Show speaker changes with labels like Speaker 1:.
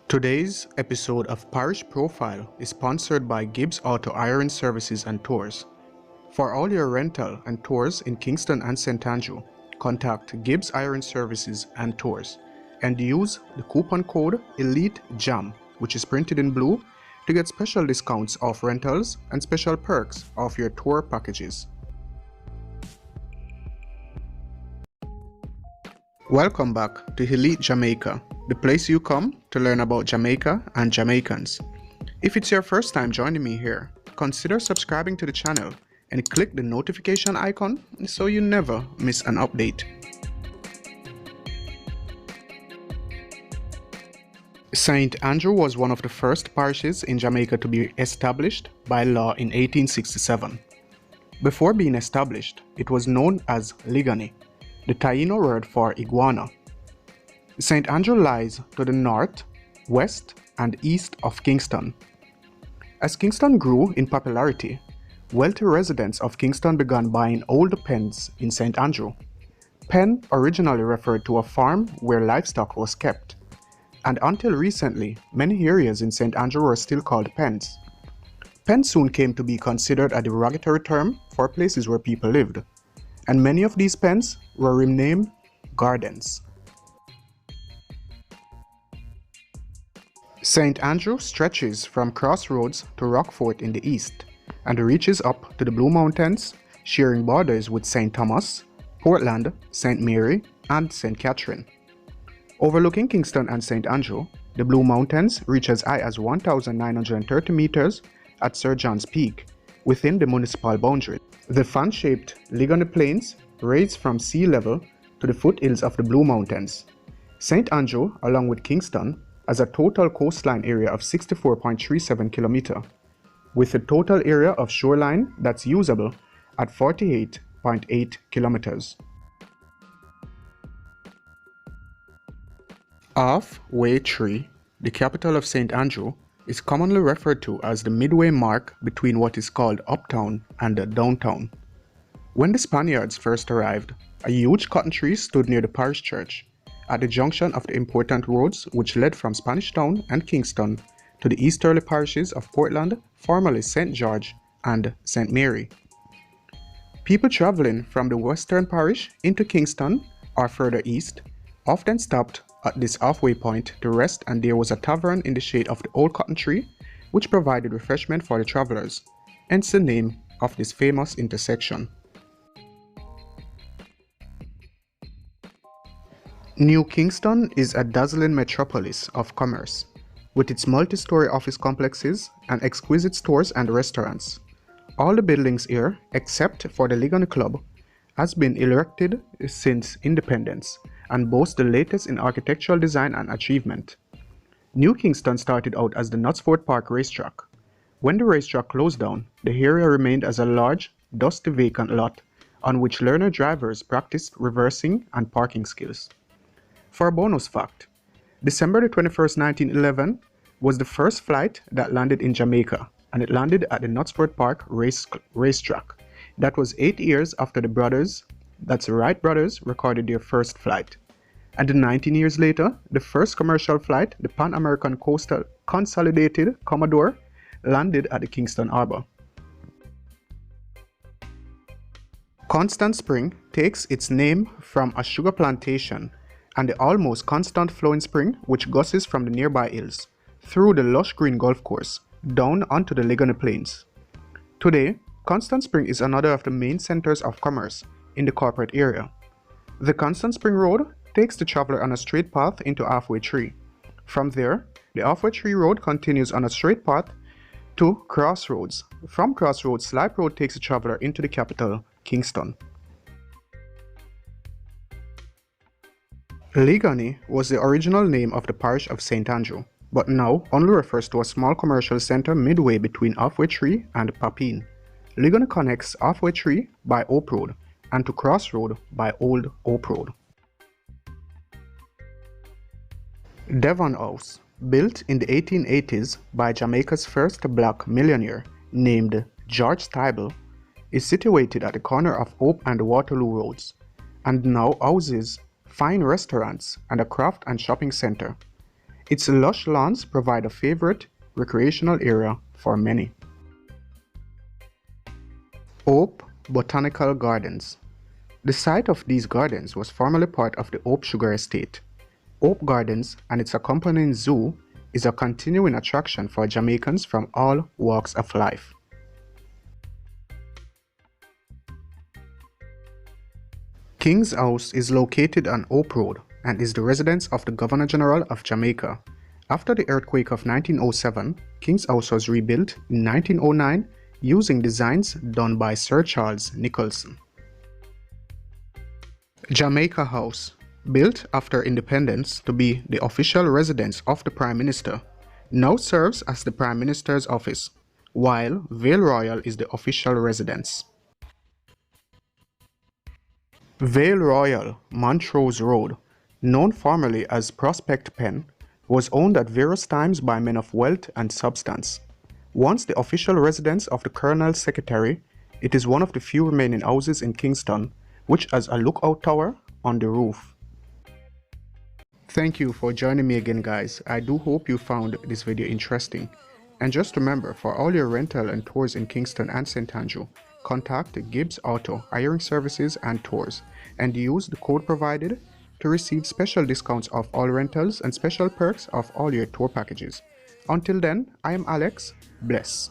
Speaker 1: Today's episode of Parish Profile is sponsored by Gibbs Auto Iron Services and Tours. For all your rental and tours in Kingston and St Andrew, contact Gibbs Iron Services and Tours and use the coupon code ELITEJAM, which is printed in blue, to get special discounts off rentals and special perks off your tour packages. Welcome back to Elite Jamaica, the place you come to learn about Jamaica and Jamaicans. If it's your first time joining me here, consider subscribing to the channel and click the notification icon so you never miss an update. St Andrew was one of the first parishes in Jamaica to be established by law in 1867. Before being established, it was known as Ligani, the Taino word for iguana. St Andrew lies to the north, west, and east of Kingston. As Kingston grew in popularity, wealthy residents of Kingston began buying old pens in St Andrew. Pen originally referred to a farm where livestock was kept, and until recently, many areas in St Andrew were still called pens. Pen soon came to be considered a derogatory term for places where people lived, and many of these pens were renamed gardens. St Andrew stretches from Crossroads to Rockfort in the east and reaches up to the Blue Mountains, sharing borders with St Thomas, Portland, St Mary, and St Catherine. Overlooking Kingston and St Andrew, the Blue Mountains reach as high as 1,930 meters at Sir John's Peak, within the municipal boundary. The fan-shaped Ligani Plains raise from sea level to the foothills of the Blue Mountains. St Andrew, along with Kingston, has a total coastline area of 64.37 km, with a total area of shoreline that's usable at 48.8 km. Halfway Tree, the capital of St Andrew, is commonly referred to as the midway mark between what is called uptown and downtown. When the Spaniards first arrived, a huge cotton tree stood near the parish church, at the junction of the important roads which led from Spanish Town and Kingston to the easterly parishes of Portland, formerly St George and St Mary. People traveling from the western parish into Kingston or further east often stopped at this halfway point to rest, and there was a tavern in the shade of the old cotton tree which provided refreshment for the travelers, hence the name of this famous intersection. New Kingston is a dazzling metropolis of commerce, with its multi-story office complexes and exquisite stores and restaurants. All the buildings here, except for the Ligani Club, has been erected since independence and boasts the latest in architectural design and achievement. New Kingston started out as the Knutsford Park racetrack. When the racetrack closed down, the area remained as a large, dusty vacant lot on which learner drivers practiced reversing and parking skills. For a bonus fact, December 21st, 1911 was the first flight that landed in Jamaica, and it landed at the Knutsford Park racetrack. That was 8 years after the Wright brothers recorded their first flight. And 19 years later, the first commercial flight, the Pan American Coastal Consolidated Commodore, landed at the Kingston Harbor. Constant Spring takes its name from a sugar plantation and the almost constant flowing spring which gushes from the nearby hills, through the lush green golf course, down onto the Ligani Plains. Today, Constant Spring is another of the main centers of commerce in the corporate area. The Constant Spring Road takes the traveler on a straight path into Halfway Tree. From there, the Halfway Tree Road continues on a straight path to Crossroads. From Crossroads, Slipe Road takes the traveler into the capital, Kingston. Ligani was the original name of the parish of St Andrew, but now only refers to a small commercial center midway between Halfway Tree and Papine. Ligani connects Halfway Tree by Hope Road and to Crossroad by Old Hope Road. Devon House, built in the 1880s by Jamaica's first black millionaire named George Tybal, is situated at the corner of Hope and Waterloo Roads, and now houses fine restaurants and a craft and shopping center. Its lush lawns provide a favorite recreational area for many. Hope Botanical Gardens. The site of these gardens was formerly part of the Hope Sugar Estate. Hope Gardens and its accompanying zoo is a continuing attraction for Jamaicans from all walks of life. King's House is located on Hope Road and is the residence of the Governor-General of Jamaica. After the earthquake of 1907, King's House was rebuilt in 1909 using designs done by Sir Charles Nicholson. Jamaica House, built after independence to be the official residence of the Prime Minister, now serves as the Prime Minister's office, while VALE Royal is the official residence. VALE Royal, Montrose Road, known formerly as Prospect Pen, was owned at various times by men of wealth and substance. Once the official residence of the Colonel's Secretary, it is one of the few remaining houses in Kingston which has a lookout tower on the roof. Thank you for joining me again, guys. I do hope you found this video interesting. And just remember, for all your rental and tours in Kingston and St Andrew, contact Gibbs Auto Hiring Services and Tours and use the code provided to receive special discounts of all rentals and special perks of all your tour packages. Until then, I am Alex. Bless.